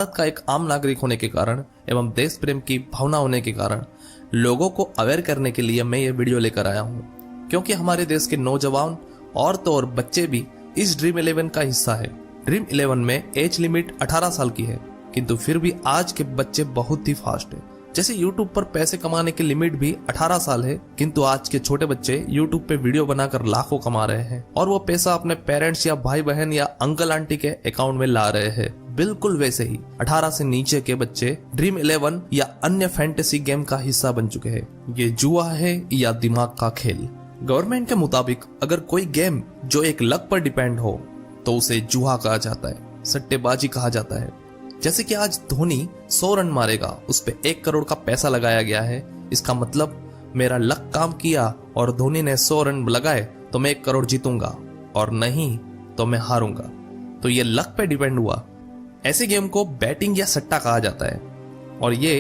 भारत का एक आम नागरिक होने के कारण एवं देश प्रेम की भावना होने के कारण लोगों को अवेयर करने के लिए मैं ये वीडियो लेकर आया हूँ, क्योंकि हमारे देश के नौजवान और तो और बच्चे भी इस ड्रीम 11 का हिस्सा है। ड्रीम 11 में एज लिमिट 18 साल की है, किंतु फिर भी आज के बच्चे बहुत ही फास्ट है। जैसे YouTube पर पैसे कमाने की लिमिट भी 18 साल है, किंतु आज के छोटे बच्चे YouTube पे वीडियो बनाकर लाखों कमा रहे हैं और वो पैसा अपने पेरेंट्स या भाई बहन या अंकल आंटी के अकाउंट में ला रहे हैं। बिल्कुल वैसे ही 18 से नीचे के बच्चे ड्रीम 11 या अन्य फैंटेसी गेम का हिस्सा बन चुके हैं। ये जुआ है या दिमाग का खेल। गवर्नमेंट के मुताबिक अगर कोई गेम जो एक लक पर डिपेंड हो तो उसे जुआ कहा जाता है, सट्टेबाजी कहा जाता है। जैसे कि आज धोनी 100 रन मारेगा, उस पे 1 करोड़ का पैसा लगाया गया है। इसका मतलब मेरा लक काम किया और धोनी ने 100 रन लगाए तो मैं 1 करोड़ जीतूंगा और नहीं तो मैं हारूंगा। तो ये लक पे डिपेंड हुआ। ऐसे गेम को बैटिंग या सट्टा कहा जाता है और ये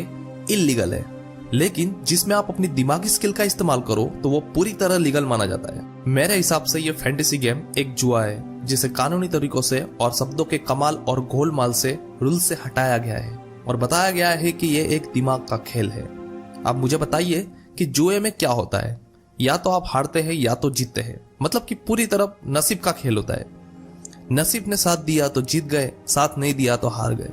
इलीगल है, लेकिन जिसमें आप अपनी दिमागी स्किल का इस्तेमाल करो तो वो पूरी तरह लीगल माना जाता है। मेरे हिसाब से ये फैंटेसी गेम एक जुआ है जिसे कानूनी तरीकों से और शब्दों के कमाल और गोलमाल से रूल से हटाया गया है और बताया गया है कि ये एक दिमाग का खेल है। आप मुझे बताइए कि जुए में क्या होता है? या तो आप हारते हैं या तो जीतते हैं, मतलब कि पूरी तरह नसीब का खेल होता है। नसीब ने साथ दिया तो जीत गए, साथ नहीं दिया तो हार गए।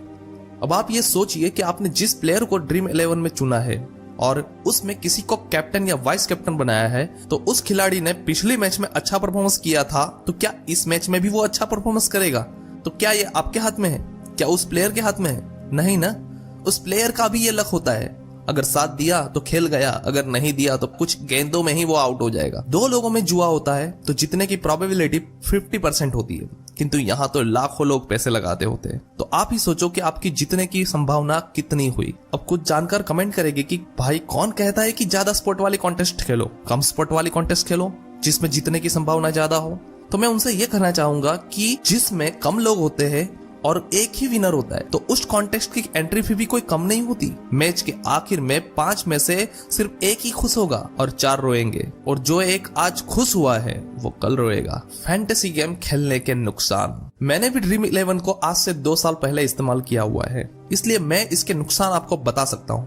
अब आप ये सोचिए कि आपने जिस प्लेयर को ड्रीम 11 में चुना है और उसमें किसी को कैप्टन या वाइस कैप्टन बनाया है, तो उस खिलाड़ी ने पिछले मैच में अच्छा परफॉर्मेंस किया था, तो क्या इस मैच में भी वो अच्छा परफॉर्मेंस करेगा? तो क्या ये आपके हाथ में है? क्या उस प्लेयर के हाथ में है? नहीं ना। उस प्लेयर का भी ये लक होता है। अगर साथ दिया तो खेल गया, अगर नहीं दिया तो कुछ गेंदों में ही वो आउट हो जाएगा। 2 लोगों में जुआ होता है तो जीतने की प्रोबेबिलिटी 50% होती है, किंतु यहाँ तो लाखों लोग पैसे लगाते होते हैं। तो आप ही सोचो कि आपकी जीतने की संभावना कितनी हुई। अब कुछ जानकर कमेंट करेंगे कि भाई कौन कहता है कि ज्यादा स्पोर्ट वाली कॉन्टेस्ट खेलो, कम स्पोर्ट वाली कॉन्टेस्ट खेलो जिसमें जीतने की संभावना ज्यादा हो। तो मैं उनसे ये कहना चाहूंगा कि जिसमें कम लोग होते हैं और एक ही विनर होता है, तो उस कॉन्टेस्ट की एंट्री फी भी कोई कम नहीं होती। मैच के आखिर में 5 में से सिर्फ 1 ही खुश होगा और 4 रोएंगे, और जो एक आज खुश हुआ है वो कल रोएगा। फैंटेसी गेम खेलने के नुकसान। मैंने भी ड्रीम 11 को आज से 2 साल पहले इस्तेमाल किया हुआ है, इसलिए मैं इसके नुकसान आपको बता सकता हूँ।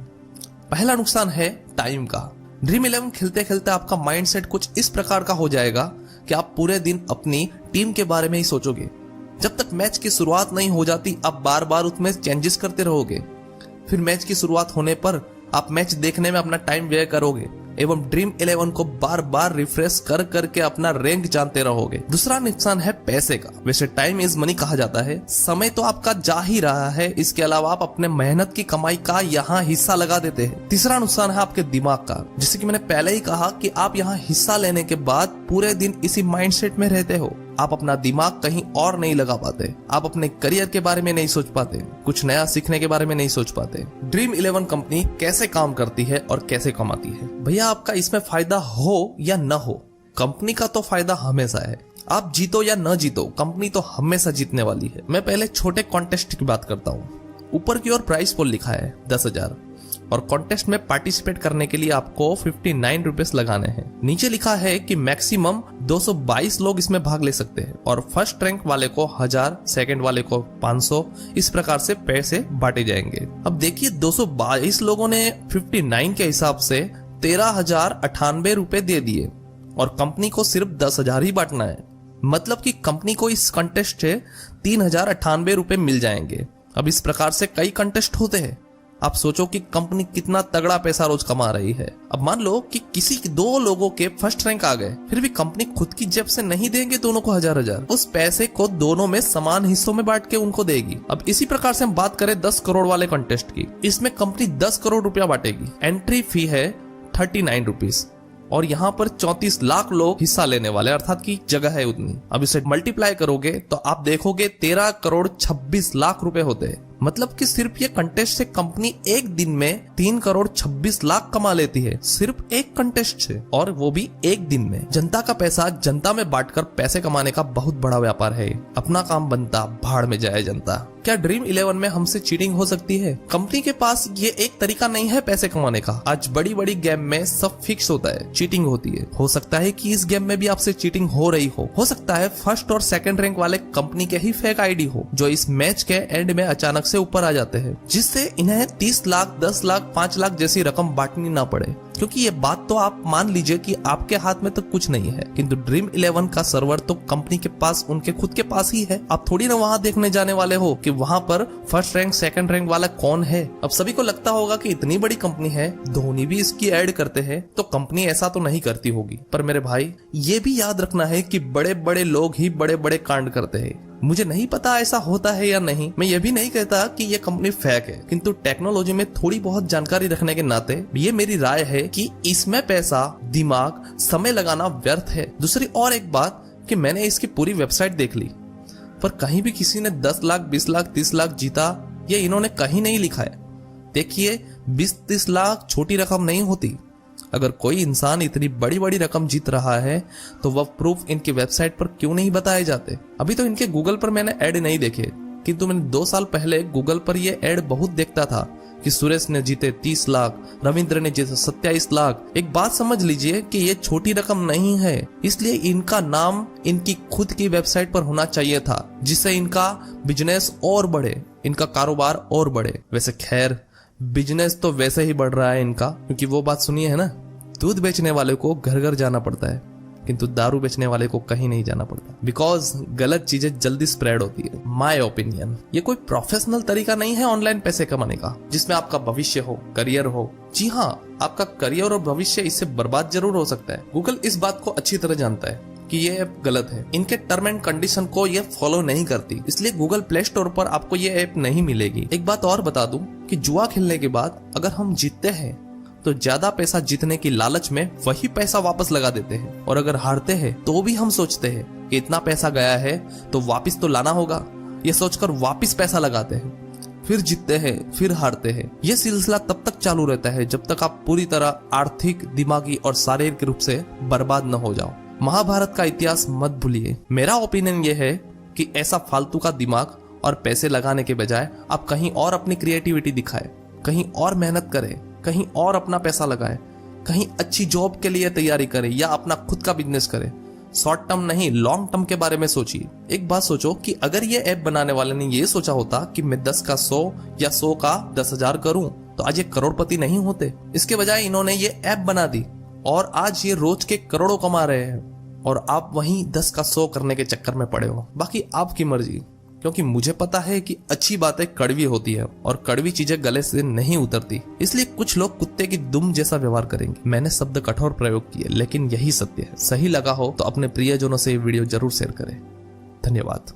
पहला नुकसान है टाइम का। ड्रीम 11 खेलते खेलते आपका माइंडसेट कुछ इस प्रकार का हो जाएगा कि आप पूरे दिन अपनी टीम के बारे में ही सोचोगे। जब तक मैच की शुरुआत नहीं हो जाती आप बार बार उसमें चेंजेस करते रहोगे। फिर मैच की शुरुआत होने पर आप मैच देखने में अपना टाइम व्यय करोगे एवं ड्रीम 11 को बार बार रिफ्रेश कर करके अपना रैंक जानते रहोगे। दूसरा नुकसान है पैसे का। वैसे टाइम इज मनी कहा जाता है, समय तो आपका जा ही रहा है, इसके अलावा आप अपने मेहनत की कमाई का यहाँ हिस्सा लगा देते हैं। तीसरा नुकसान है आपके दिमाग का। जैसे कि मैंने पहले ही कहा कि आप यहाँ हिस्सा लेने के बाद पूरे दिन इसी माइंडसेट में रहते हो। आप अपना दिमाग कहीं और नहीं लगा पाते, आप अपने करियर के बारे में नहीं सोच पाते, कुछ नया सीखने के बारे में नहीं सोच पाते। ड्रीम 11 कंपनी कैसे काम करती है और कैसे कमाती है? भैया आपका इसमें फायदा हो या न हो, कंपनी का तो फायदा हमेशा है। आप जीतो या न जीतो, कंपनी तो हमेशा जीतने वाली है। मैं पहले छोटे कॉन्टेस्ट की बात करता हूँ। ऊपर की ओर प्राइस पोल लिखा है 10,000 और कॉन्टेस्ट में पार्टिसिपेट करने के लिए आपको 59 रुपीस लगाने हैं। नीचे लिखा है कि मैक्सिमम 222 लोग इसमें भाग ले सकते हैं और फर्स्ट रैंक वाले को 1000, सेकंड वाले को 500, इस प्रकार से पैसे बांटे जाएंगे। अब देखिए 222 लोगों ने 59 के हिसाब से 13,098 रुपए दे दिए और कंपनी को सिर्फ 10,000 ही बांटना है। मतलब कि कंपनी को इस कंटेस्ट से 3,098 रुपए मिल जाएंगे। अब इस प्रकार से कई कंटेस्ट होते हैं। आप सोचो कि कंपनी कितना तगड़ा पैसा रोज कमा रही है। अब मान लो कि किसी 2 लोगों के फर्स्ट रैंक आ गए, फिर भी कंपनी खुद की जेब से नहीं देंगे दोनों को 1000-1000। उस पैसे को दोनों में समान हिस्सों में बांट के उनको देगी। अब इसी प्रकार से हम बात करें 10 करोड़ वाले कंटेस्ट की, इसमें कंपनी 10 करोड़ रुपया बांटेगी। एंट्री फी है 39 रुपीज और यहाँ पर 34 लाख लोग हिस्सा लेने वाले, अर्थात की जगह है उतनी। अब इसे मल्टीप्लाई करोगे तो आप देखोगे 13 करोड़ 26 लाख रुपए होते हैं। मतलब कि सिर्फ ये कंटेस्ट से कंपनी एक दिन में 3 करोड़ 26 लाख कमा लेती है, सिर्फ एक कंटेस्ट से, और वो भी एक दिन में। जनता का पैसा जनता में बांटकर पैसे कमाने का बहुत बड़ा व्यापार है। अपना काम बनता, भाड़ में जाए जनता। क्या ड्रीम 11 में हमसे चीटिंग हो सकती है? कंपनी के पास ये एक तरीका नहीं है पैसे कमाने का। आज बड़ी बड़ी गेम में सब फिक्स होता है, चीटिंग होती है। हो सकता है कि इस गेम में भी आपसे चीटिंग हो रही हो सकता है फर्स्ट और सेकंड रैंक वाले कंपनी के ही फेक आईडी हो, जो इस मैच के एंड में अचानक से ऊपर आ जाते हैं, जिससे इन्हें 30 लाख, 10 लाख, 5 लाख जैसी रकम बांटनी ना पड़े। क्योंकि ये बात तो आप मान लीजिए कि आपके हाथ में तो कुछ नहीं है, किंतु ड्रीम 11 का सर्वर तो कंपनी के पास, उनके खुद के पास ही है। आप थोड़ी ना वहां देखने जाने वाले हो कि वहां पर फर्स्ट रैंक, सेकंड रैंक वाला कौन है। अब सभी को लगता होगा कि इतनी बड़ी कंपनी है, धोनी भी इसकी ऐड करते हैं, तो कंपनी ऐसा तो नहीं करती होगी। पर मेरे भाई, ये भी याद रखना है कि बड़े बड़े लोग ही बड़े बड़े कांड करते हैं। मुझे नहीं पता ऐसा होता है या नहीं, मैं ये भी नहीं कहता कि ये कंपनी फेक है, किंतु टेक्नोलॉजी में थोड़ी बहुत जानकारी रखने के नाते ये मेरी राय है कि इसमें पैसा, दिमाग, समय लगाना व्यर्थ है। दूसरी और एक बात कि मैंने इसकी पूरी वेबसाइट देख ली, पर कहीं भी किसी ने 10 लाख, 20 लाख, 30 लाख जीता, ये इन्होंने कहीं नहीं लिखा है। देखिए, 20-30 लाख छोटी रकम नहीं होती। अगर कोई इंसान इतनी बड़ी बड़ी रकम जीत रहा है तो वह प्रूफ इनकी वेबसाइट पर क्यों नहीं बताए जाते। अभी तो इनके गूगल पर मैंने ऐड नहीं देखे, किंतु मैंने 2 साल पहले गूगल पर ये ऐड बहुत देखता था कि सुरेश ने जीते 30 लाख, रविंद्र ने जीते 27 लाख। एक बात समझ लीजिए कि ये छोटी रकम नहीं है, इसलिए इनका नाम इनकी खुद की वेबसाइट पर होना चाहिए था, जिससे इनका बिजनेस और बढ़े, इनका कारोबार और बढ़े। वैसे खैर, बिजनेस तो वैसे ही बढ़ रहा है इनका, क्योंकि वो बात सुनिए है ना, दूध बेचने वाले को घर घर जाना पड़ता है, किंतु दारू बेचने वाले को कहीं नहीं जाना पड़ता, बिकॉज गलत चीजें जल्दी स्प्रेड होती है। माय ओपिनियन, ये कोई प्रोफेशनल तरीका नहीं है ऑनलाइन पैसे कमाने का, जिसमें आपका भविष्य हो, करियर हो। जी हाँ, आपका करियर और भविष्य इससे बर्बाद जरूर हो सकता है। गूगल इस बात को अच्छी तरह जानता है कि ये ऐप गलत है, इनके टर्म एंड कंडीशन को ये फॉलो नहीं करती, इसलिए गूगल प्ले स्टोर पर आपको ये ऐप नहीं मिलेगी। एक बात और बता दूं कि जुआ खेलने के बाद अगर हम जीतते हैं तो ज्यादा पैसा जीतने की लालच में वही पैसा वापस लगा देते हैं, और अगर हारते हैं तो भी हम सोचते हैं कि इतना पैसा गया है तो वापस तो लाना होगा, ये सोचकर वापस पैसा लगाते हैं, फिर जीतते हैं, फिर हारते हैं। यह सिलसिला तब तक चालू रहता है जब तक आप पूरी तरह आर्थिक, दिमागी और शारीरिक रूप से बर्बाद न हो जाओ। महाभारत का इतिहास मत भूलिए। मेरा ओपिनियन ये है कि ऐसा फालतू का दिमाग और पैसे लगाने के बजाय आप कहीं और अपनी क्रिएटिविटी दिखाएं, कहीं और मेहनत करें, कहीं और अपना पैसा लगाएं, कहीं अच्छी जॉब के लिए तैयारी करें या अपना खुद का बिजनेस करें। शॉर्ट टर्म नहीं, लॉन्ग टर्म के बारे में सोचिए। एक बात सोचो कि अगर ये ऐप बनाने वाले ने ये सोचा होता कि मैं 10 का 100 या 100 का 10,000 करूं, तो आज ये करोड़पति नहीं होते। इसके बजाय इन्होंने ये ऐप बना दी और आज ये रोज के करोड़ों कमा रहे हैं, और आप वहीं 10 का 100 करने के चक्कर में पड़े हो। बाकी आपकी मर्जी, क्योंकि मुझे पता है कि अच्छी बातें कड़वी होती है और कड़वी चीजें गले से नहीं उतरती, इसलिए कुछ लोग कुत्ते की दुम जैसा व्यवहार करेंगे। मैंने शब्द कठोर प्रयोग किए, लेकिन यही सत्य है। सही लगा हो तो अपने प्रियजनों से ये वीडियो जरूर शेयर करें। धन्यवाद।